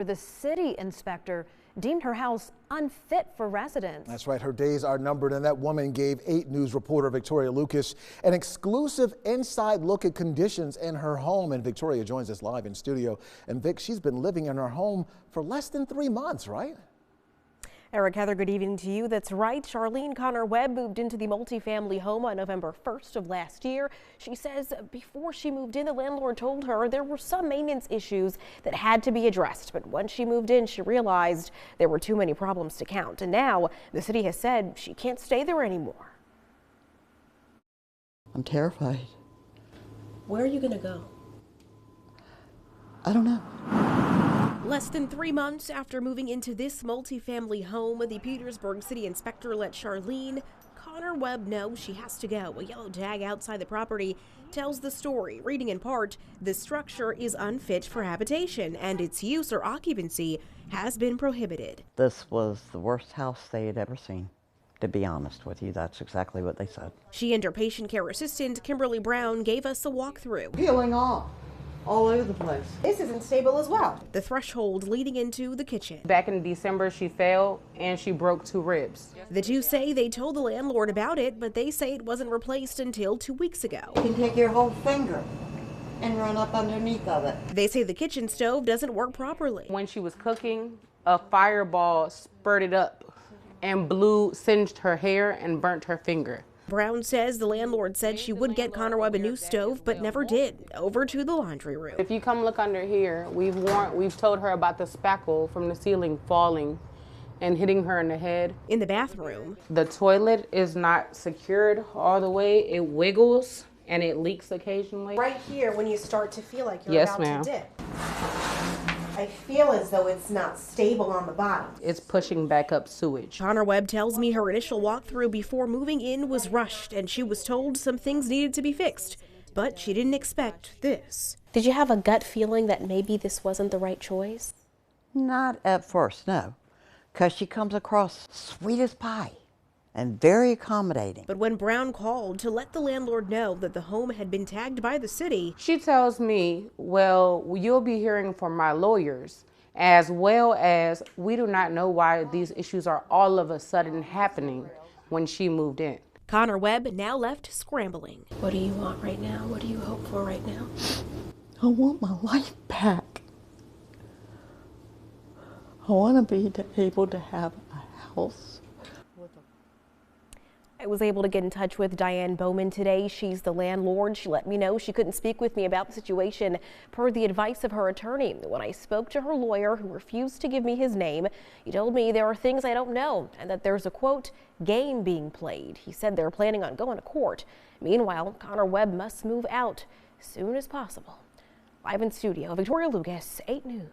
The city inspector deemed her house unfit for residents. That's right. Her days are numbered, and that woman gave 8 News reporter Victoria Lucas an exclusive inside look at conditions in her home. And Victoria joins us live in studio. And Vic, she's been living in her home for less than 3 months, right? Eric, Heather, good evening to you. That's right. Charlene Connor Webb moved into the multifamily home on November 1st of last year. She says before she moved in, the landlord told her there were some maintenance issues that had to be addressed. But once she moved in, she realized there were too many problems to count. And now the city has said she can't stay there anymore. I'm terrified. Where are you going to go? I don't know. Less than 3 months after moving into this multifamily home, the Petersburg City inspector let Charlene Connor Webb know she has to go. A yellow tag outside the property tells the story, reading in part, the structure is unfit for habitation and its use or occupancy has been prohibited. This was the worst house they had ever seen. To be honest with you, that's exactly what they said. She and her patient care assistant, Kimberly Brown, gave us a walkthrough. Peeling off all over the place. This isn't stable as well. The threshold leading into the kitchen. Back in December, she fell and she broke 2 ribs. The two say they told the landlord about it, but they say it wasn't replaced until 2 weeks ago. You can take your whole finger and run up underneath of it. They say the kitchen stove doesn't work properly. When she was cooking, a fireball spurted up and singed her hair and burnt her finger. Brown says the landlord said she would get Connor Webb a new stove, but never did. Over to the laundry room. If you come look under here, we've told her about the spackle from the ceiling falling and hitting her in the head. In the bathroom, the toilet is not secured all the way. It wiggles and it leaks occasionally. Right here, when you start to feel like you're Yes, about ma'am. to dip, I feel as though it's not stable on the bottom. It's pushing back up sewage. Connor Webb tells me her initial walkthrough before moving in was rushed and she was told some things needed to be fixed, but she didn't expect this. Did you have a gut feeling that maybe this wasn't the right choice? Not at first, no, because she comes across sweet as pie and very accommodating. But when Brown called to let the landlord know that the home had been tagged by the city, she tells me, well, you'll be hearing from my lawyers, as well as we do not know why these issues are all of a sudden happening when she moved in. Connor Webb now left scrambling. What do you want right now? What do you hope for right now? I want my life back. I want to be able to have a house. I was able to get in touch with Diane Bowman today. She's the landlord. She let me know she couldn't speak with me about the situation per the advice of her attorney. When I spoke to her lawyer, who refused to give me his name, he told me there are things I don't know and that there's a, quote, game being played. He said they're planning on going to court. Meanwhile, Connor Webb must move out as soon as possible. Live in studio, Victoria Lucas, 8 News.